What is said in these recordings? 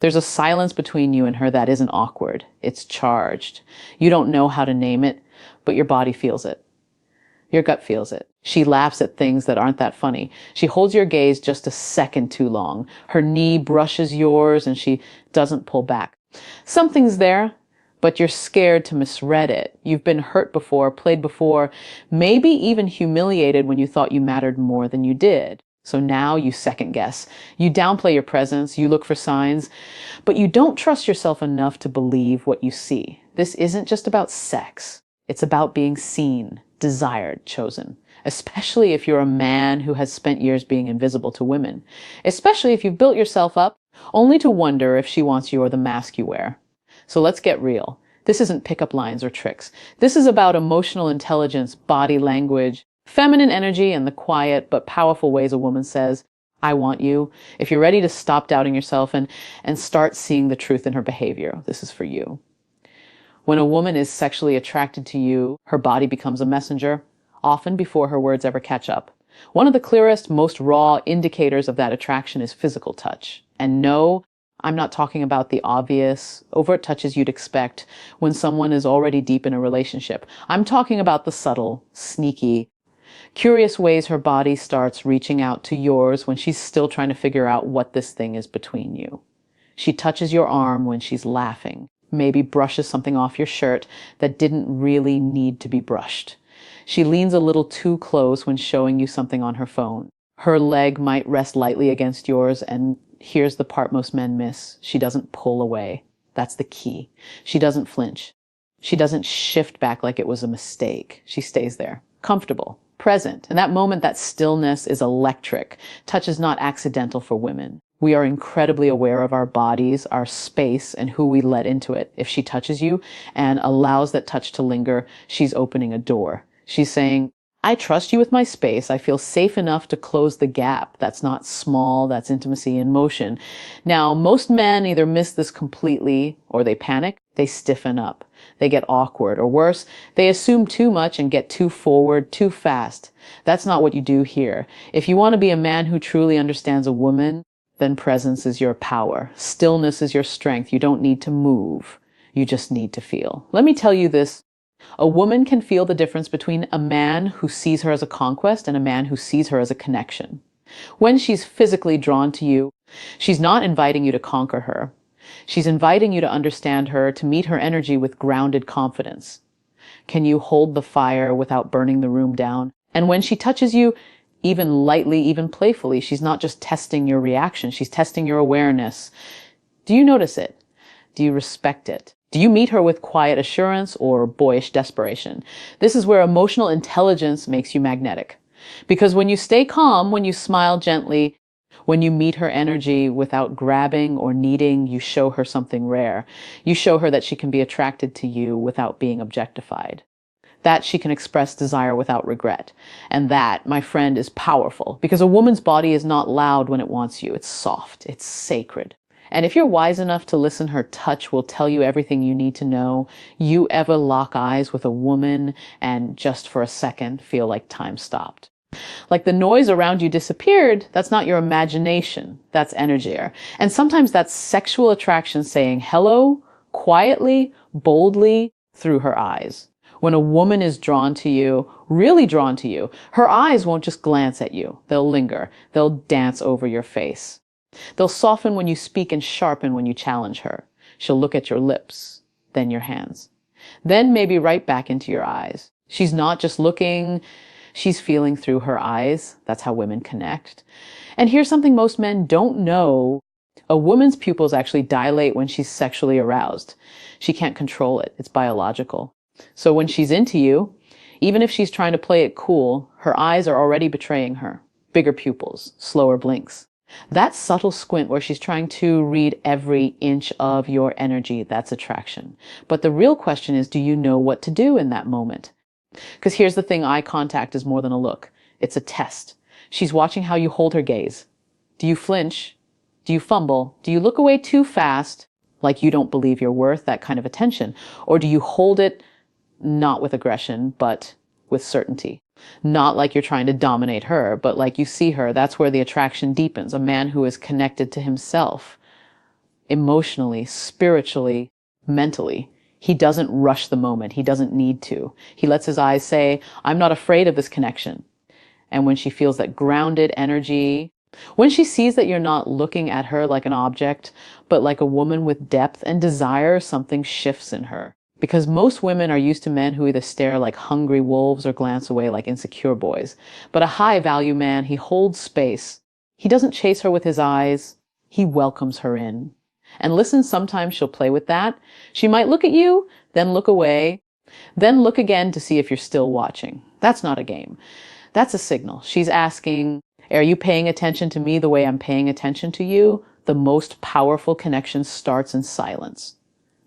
There's a silence between you and her that isn't awkward. It's charged. You don't know how to name it, but your body feels it. Your gut feels it. She laughs at things that aren't that funny. She holds your gaze just a second too long. Her knee brushes yours and she doesn't pull back. Something's there, but you're scared to misread it. You've been hurt before, played before, maybe even humiliated when you thought you mattered more than you did. So now you second guess. You downplay your presence, you look for signs, but you don't trust yourself enough to believe what you see. This isn't just about sex. It's about being seen, desired, chosen. Especially if you're a man who has spent years being invisible to women. Especially if you've built yourself up only to wonder if she wants you or the mask you wear. So let's get real. This isn't pickup lines or tricks. This is about emotional intelligence, body language, feminine energy, and the quiet but powerful ways a woman says, I want you. If you're ready to stop doubting yourself and start seeing the truth in her behavior, this is for you. When a woman is sexually attracted to you, her body becomes a messenger, often before her words ever catch up. One of the clearest, most raw indicators of that attraction is physical touch. And no, I'm not talking about the obvious, overt touches you'd expect when someone is already deep in a relationship. I'm talking about the subtle, sneaky, curious ways her body starts reaching out to yours when she's still trying to figure out what this thing is between you. She touches your arm when she's laughing, maybe brushes something off your shirt that didn't really need to be brushed. She leans a little too close when showing you something on her phone. Her leg might rest lightly against yours, and here's the part most men miss. She doesn't pull away. That's the key. She doesn't flinch. She doesn't shift back like it was a mistake. She stays there, comfortable, present. In that moment, that stillness is electric. Touch is not accidental for women. We are incredibly aware of our bodies, our space, and who we let into it. If she touches you and allows that touch to linger, she's opening a door. She's saying, I trust you with my space. I feel safe enough to close the gap. That's not small. That's intimacy in motion. Now, most men either miss this completely or they panic. They stiffen up. They get awkward, or worse, they assume too much and get too forward too fast. That's not what you do here. If you want to be a man who truly understands a woman, then presence is your power. Stillness is your strength. You don't need to move. You just need to feel. Let me tell you this. A woman can feel the difference between a man who sees her as a conquest and a man who sees her as a connection. When she's physically drawn to you, she's not inviting you to conquer her. She's inviting you to understand her, to meet her energy with grounded confidence. Can you hold the fire without burning the room down? And when she touches you, even lightly, even playfully, she's not just testing your reaction, she's testing your awareness. Do you notice it? Do you respect it? Do you meet her with quiet assurance or boyish desperation? This is where emotional intelligence makes you magnetic. Because when you stay calm, when you smile gently, when you meet her energy without grabbing or needing, you show her something rare. You show her that she can be attracted to you without being objectified. That she can express desire without regret. And that, my friend, is powerful, because a woman's body is not loud when it wants you. It's soft. It's sacred. And if you're wise enough to listen, her touch will tell you everything you need to know. You ever lock eyes with a woman and just for a second feel like time stopped? Like the noise around you disappeared, that's not your imagination. That's energy. And sometimes that's sexual attraction saying hello, quietly, boldly, through her eyes. When a woman is drawn to you, really drawn to you, her eyes won't just glance at you. They'll linger. They'll dance over your face. They'll soften when you speak and sharpen when you challenge her. She'll look at your lips, then your hands, then maybe right back into your eyes. She's not just looking, she's feeling through her eyes. That's how women connect. And here's something most men don't know. A woman's pupils actually dilate when she's sexually aroused. She can't control it. It's biological. So when she's into you, even if she's trying to play it cool, her eyes are already betraying her. Bigger pupils, slower blinks. That subtle squint where she's trying to read every inch of your energy, that's attraction. But the real question is, do you know what to do in that moment? Because here's the thing, eye contact is more than a look. It's a test. She's watching how you hold her gaze. Do you flinch? Do you fumble? Do you look away too fast, like you don't believe you're worth that kind of attention? Or do you hold it not with aggression, but with certainty? Not like you're trying to dominate her, but like you see her. That's where the attraction deepens. A man who is connected to himself emotionally, spiritually, mentally. He doesn't rush the moment. He doesn't need to. He lets his eyes say, I'm not afraid of this connection. And when she feels that grounded energy, when she sees that you're not looking at her like an object, but like a woman with depth and desire, something shifts in her. Because most women are used to men who either stare like hungry wolves or glance away like insecure boys. But a high value man, he holds space. He doesn't chase her with his eyes. He welcomes her in. And listen, sometimes she'll play with that. She might look at you, then look away, then look again to see if you're still watching. That's not a game. That's a signal. She's asking, are you paying attention to me the way I'm paying attention to you? The most powerful connection starts in silence.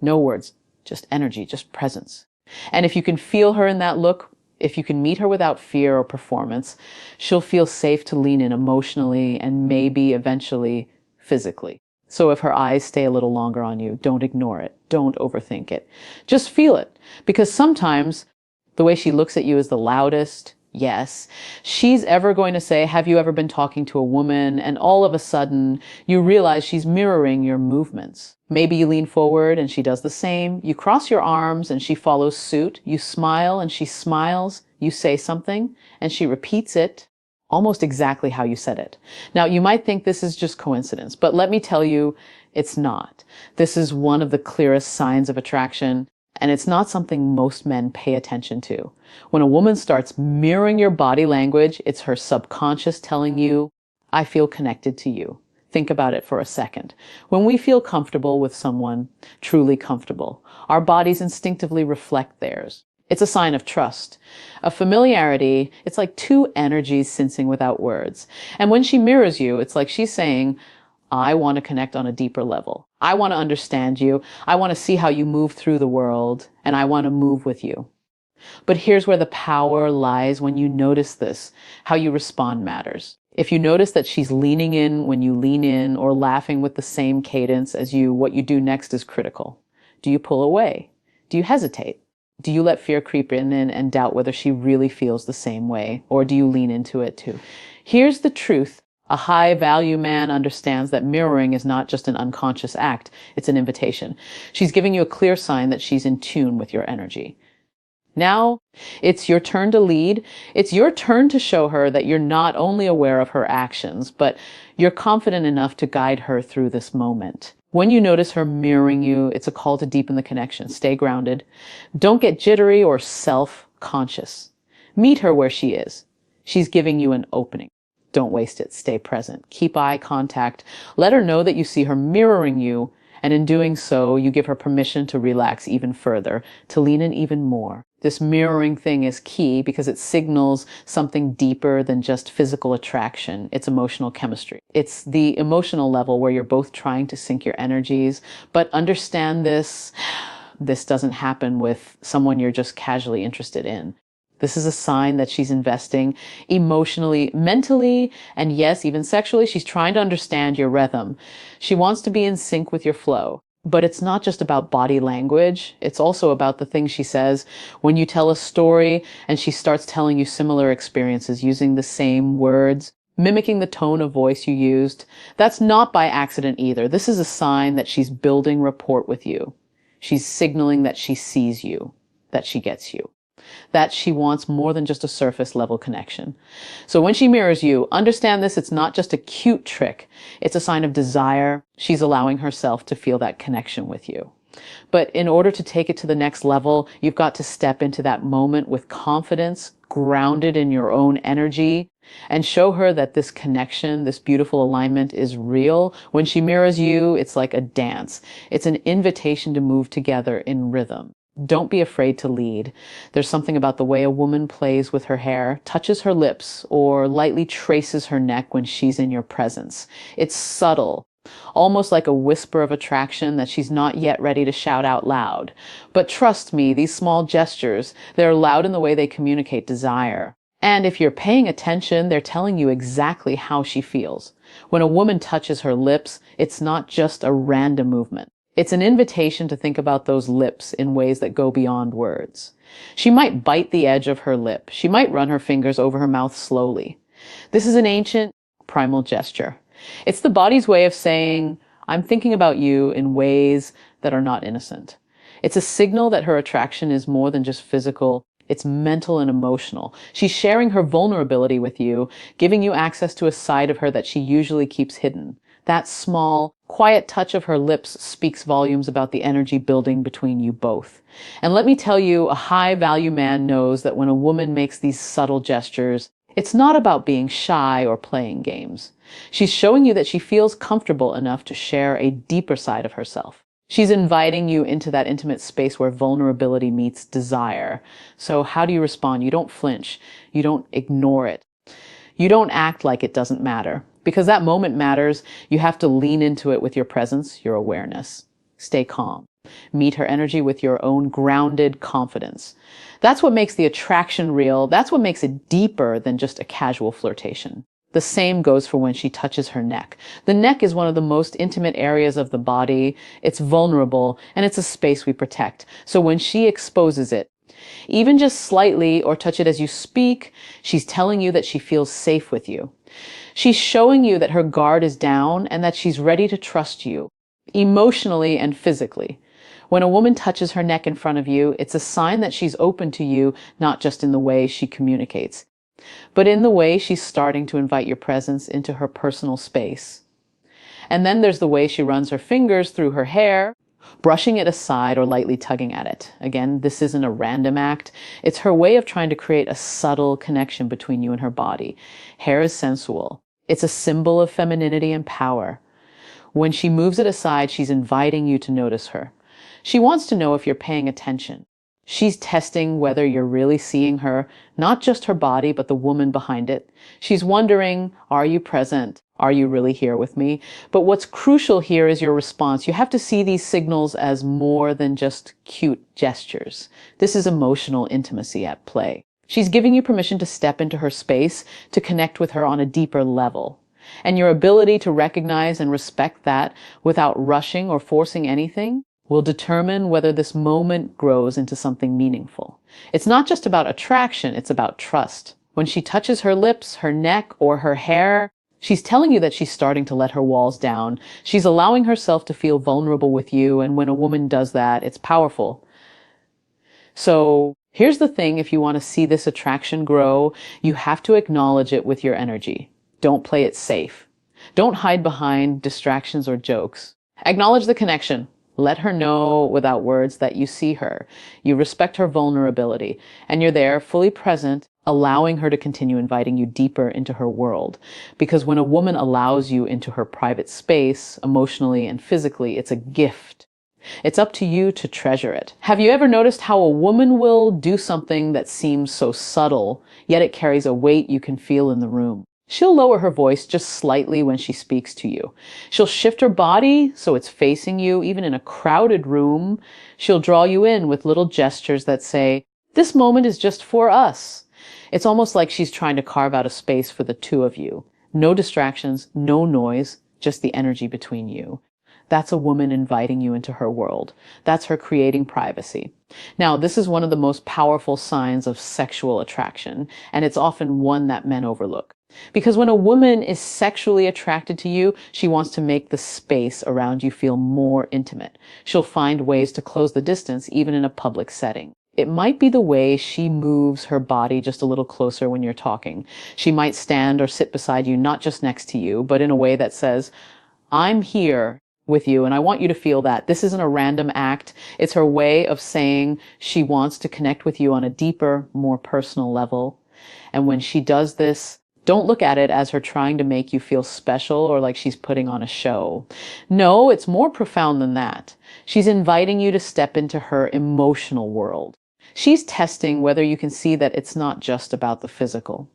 No words, just energy, just presence. And if you can feel her in that look, if you can meet her without fear or performance, she'll feel safe to lean in emotionally and maybe eventually physically. So if her eyes stay a little longer on you, don't ignore it. Don't overthink it. Just feel it. Because sometimes the way she looks at you is the loudest, yes, she's ever going to say, have you ever been talking to a woman? And all of a sudden, you realize she's mirroring your movements. Maybe you lean forward and she does the same. You cross your arms and she follows suit. You smile and she smiles. You say something and she repeats it almost exactly how you said it. Now, you might think this is just coincidence, but let me tell you, it's not. This is one of the clearest signs of attraction. And it's not something most men pay attention to. When a woman starts mirroring your body language, it's her subconscious telling you, I feel connected to you. Think about it for a second. When we feel comfortable with someone, truly comfortable, our bodies instinctively reflect theirs. It's a sign of trust. A familiarity, it's like two energies sensing without words. And when she mirrors you, it's like she's saying, I want to connect on a deeper level. I want to understand you. I want to see how you move through the world, and I want to move with you. But here's where the power lies when you notice this. How you respond matters. If you notice that she's leaning in when you lean in or laughing with the same cadence as you, what you do next is critical. Do you pull away? Do you hesitate? Do you let fear creep in and doubt whether she really feels the same way? Or do you lean into it too? Here's the truth. A high value man understands that mirroring is not just an unconscious act, it's an invitation. She's giving you a clear sign that she's in tune with your energy. Now, it's your turn to lead. It's your turn to show her that you're not only aware of her actions, but you're confident enough to guide her through this moment. When you notice her mirroring you, it's a call to deepen the connection. Stay grounded. Don't get jittery or self-conscious. Meet her where she is. She's giving you an opening. Don't waste it. Stay present. Keep eye contact. Let her know that you see her mirroring you, and in doing so, you give her permission to relax even further, to lean in even more. This mirroring thing is key because it signals something deeper than just physical attraction. It's emotional chemistry. It's the emotional level where you're both trying to sync your energies, but understand this doesn't happen with someone you're just casually interested in. This is a sign that she's investing emotionally, mentally, and yes, even sexually. She's trying to understand your rhythm. She wants to be in sync with your flow. But it's not just about body language. It's also about the things she says. When you tell a story and she starts telling you similar experiences using the same words, mimicking the tone of voice you used, that's not by accident either. This is a sign that she's building rapport with you. She's signaling that she sees you, that she gets you, that she wants more than just a surface level connection. So when she mirrors you, understand this, it's not just a cute trick. It's a sign of desire. She's allowing herself to feel that connection with you. But in order to take it to the next level, you've got to step into that moment with confidence, grounded in your own energy, and show her that this connection, this beautiful alignment is real. When she mirrors you, it's like a dance. It's an invitation to move together in rhythm. Don't be afraid to lead. There's something about the way a woman plays with her hair, touches her lips, or lightly traces her neck when she's in your presence. It's subtle, almost like a whisper of attraction that she's not yet ready to shout out loud. But trust me, these small gestures, they're loud in the way they communicate desire. And if you're paying attention, they're telling you exactly how she feels. When a woman touches her lips, it's not just a random movement. It's an invitation to think about those lips in ways that go beyond words. She might bite the edge of her lip. She might run her fingers over her mouth slowly. This is an ancient, primal gesture. It's the body's way of saying, I'm thinking about you in ways that are not innocent. It's a signal that her attraction is more than just physical. It's mental and emotional. She's sharing her vulnerability with you, giving you access to a side of her that she usually keeps hidden. That small, quiet touch of her lips speaks volumes about the energy building between you both. And let me tell you, a high-value man knows that when a woman makes these subtle gestures, it's not about being shy or playing games. She's showing you that she feels comfortable enough to share a deeper side of herself. She's inviting you into that intimate space where vulnerability meets desire. So how do you respond? You don't flinch. You don't ignore it. You don't act like it doesn't matter. Because that moment matters, you have to lean into it with your presence, your awareness. Stay calm. Meet her energy with your own grounded confidence. That's what makes the attraction real. That's what makes it deeper than just a casual flirtation. The same goes for when she touches her neck. The neck is one of the most intimate areas of the body. It's vulnerable, and it's a space we protect. So when she exposes it, even just slightly, or touch it as you speak, she's telling you that she feels safe with you. She's showing you that her guard is down and that she's ready to trust you, emotionally and physically. When a woman touches her neck in front of you, it's a sign that she's open to you, not just in the way she communicates, but in the way she's starting to invite your presence into her personal space. And then there's the way she runs her fingers through her hair, brushing it aside or lightly tugging at it. Again, this isn't a random act. It's her way of trying to create a subtle connection between you and her body. Hair is sensual. It's a symbol of femininity and power. When she moves it aside, she's inviting you to notice her. She wants to know if you're paying attention. She's testing whether you're really seeing her, not just her body, but the woman behind it. She's wondering, are you present? Are you really here with me? But what's crucial here is your response. You have to see these signals as more than just cute gestures. This is emotional intimacy at play. She's giving you permission to step into her space, to connect with her on a deeper level. And your ability to recognize and respect that without rushing or forcing anything will determine whether this moment grows into something meaningful. It's not just about attraction, it's about trust. When she touches her lips, her neck, or her hair, she's telling you that she's starting to let her walls down. She's allowing herself to feel vulnerable with you, and when a woman does that, it's powerful. So here's the thing, if you want to see this attraction grow, you have to acknowledge it with your energy. Don't play it safe. Don't hide behind distractions or jokes. Acknowledge the connection. Let her know without words that you see her, you respect her vulnerability, and you're there fully present, allowing her to continue inviting you deeper into her world. Because when a woman allows you into her private space, emotionally and physically, it's a gift. It's up to you to treasure it. Have you ever noticed how a woman will do something that seems so subtle, yet it carries a weight you can feel in the room? She'll lower her voice just slightly when she speaks to you. She'll shift her body so it's facing you, even in a crowded room. She'll draw you in with little gestures that say, this moment is just for us. It's almost like she's trying to carve out a space for the two of you. No distractions, no noise, just the energy between you. That's a woman inviting you into her world. That's her creating privacy. Now, this is one of the most powerful signs of sexual attraction, and it's often one that men overlook. Because when a woman is sexually attracted to you, she wants to make the space around you feel more intimate. She'll find ways to close the distance, even in a public setting. It might be the way she moves her body just a little closer when you're talking. She might stand or sit beside you, not just next to you, but in a way that says, I'm here with you, and I want you to feel that. This isn't a random act. It's her way of saying she wants to connect with you on a deeper, more personal level. And when she does this, don't look at it as her trying to make you feel special or like she's putting on a show. No, it's more profound than that. She's inviting you to step into her emotional world. She's testing whether you can see that it's not just about the physical.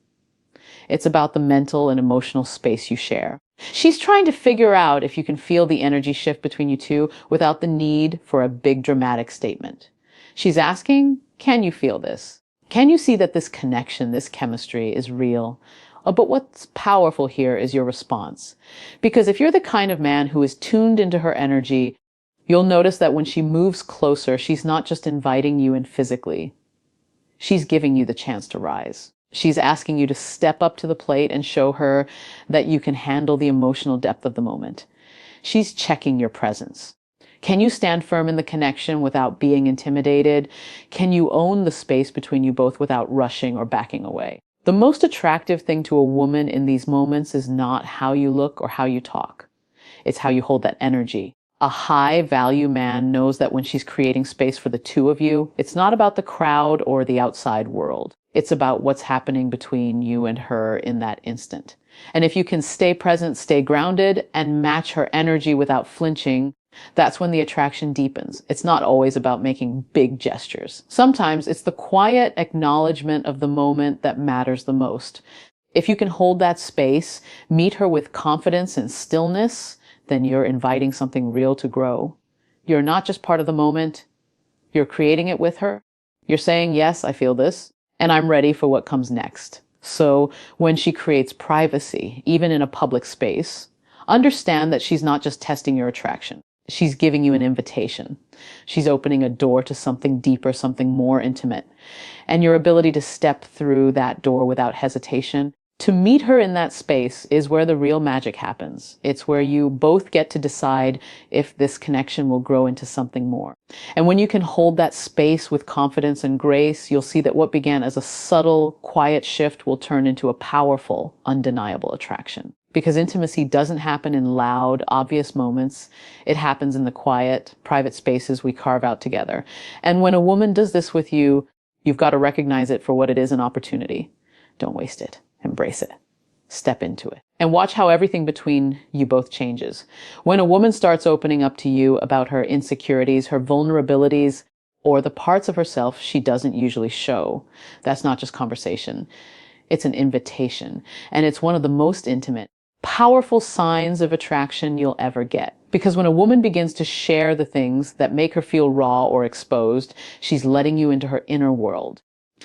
It's about the mental and emotional space you share. She's trying to figure out if you can feel the energy shift between you two without the need for a big dramatic statement. She's asking, can you feel this? Can you see that this connection, this chemistry is real? But what's powerful here is your response. Because if you're the kind of man who is tuned into her energy, you'll notice that when she moves closer, she's not just inviting you in physically. She's giving you the chance to rise. She's asking you to step up to the plate and show her that you can handle the emotional depth of the moment. She's checking your presence. Can you stand firm in the connection without being intimidated? Can you own the space between you both without rushing or backing away? The most attractive thing to a woman in these moments is not how you look or how you talk. It's how you hold that energy. A high value man knows that when she's creating space for the two of you, it's not about the crowd or the outside world. It's about what's happening between you and her in that instant. And if you can stay present, stay grounded, and match her energy without flinching, that's when the attraction deepens. It's not always about making big gestures. Sometimes it's the quiet acknowledgement of the moment that matters the most. If you can hold that space, meet her with confidence and stillness, then you're inviting something real to grow. You're not just part of the moment. You're creating it with her. You're saying, yes, I feel this, and I'm ready for what comes next. So when she creates privacy, even in a public space, understand that she's not just testing your attraction. She's giving you an invitation. She's opening a door to something deeper, something more intimate. And your ability to step through that door without hesitation, to meet her in that space, is where the real magic happens. It's where you both get to decide if this connection will grow into something more. And when you can hold that space with confidence and grace, you'll see that what began as a subtle, quiet shift will turn into a powerful, undeniable attraction. Because intimacy doesn't happen in loud, obvious moments. It happens in the quiet, private spaces we carve out together. And when a woman does this with you, you've got to recognize it for what it is, an opportunity. Don't waste it. Embrace it. Step into it. And watch how everything between you both changes. When a woman starts opening up to you about her insecurities, her vulnerabilities, or the parts of herself she doesn't usually show, that's not just conversation. It's an invitation. And it's one of the most intimate, powerful signs of attraction you'll ever get. Because when a woman begins to share the things that make her feel raw or exposed, she's letting you into her inner world.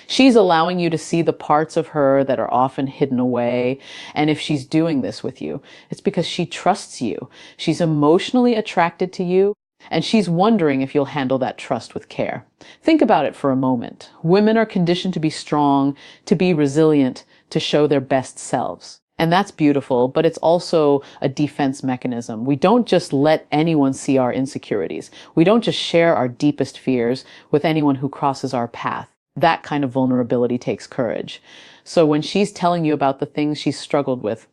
She's allowing you to see the parts of her that are often hidden away. And if she's doing this with you, it's because she trusts you. She's emotionally attracted to you, and she's wondering if you'll handle that trust with care. Think about it for a moment. Women are conditioned to be strong, to be resilient, to show their best selves. And that's beautiful, but it's also a defense mechanism. We don't just let anyone see our insecurities. We don't just share our deepest fears with anyone who crosses our path. That kind of vulnerability takes courage. So when she's telling you about the things she's struggled with,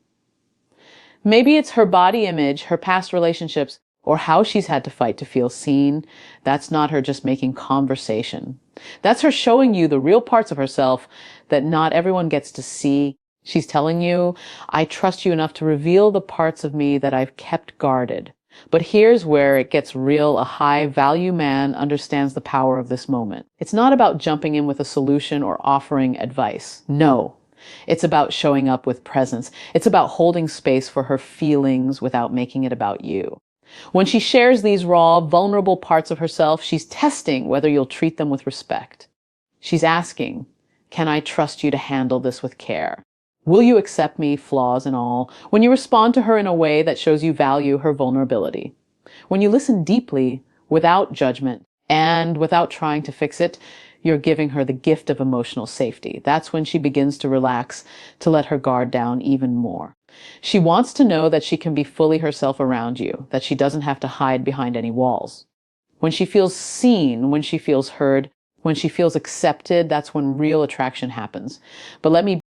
maybe it's her body image, her past relationships, or how she's had to fight to feel seen, that's not her just making conversation. That's her showing you the real parts of herself that not everyone gets to see. She's telling you, I trust you enough to reveal the parts of me that I've kept guarded. But here's where it gets real. A high value man understands the power of this moment. It's not about jumping in with a solution or offering advice. No. It's about showing up with presence. It's about holding space for her feelings without making it about you. When she shares these raw, vulnerable parts of herself, she's testing whether you'll treat them with respect. She's asking, can I trust you to handle this with care? Will you accept me, flaws and all, when you respond to her in a way that shows you value her vulnerability? When you listen deeply, without judgment, and without trying to fix it, you're giving her the gift of emotional safety. That's when she begins to relax, to let her guard down even more. She wants to know that she can be fully herself around you, that she doesn't have to hide behind any walls. When she feels seen, when she feels heard, when she feels accepted, that's when real attraction happens. But let me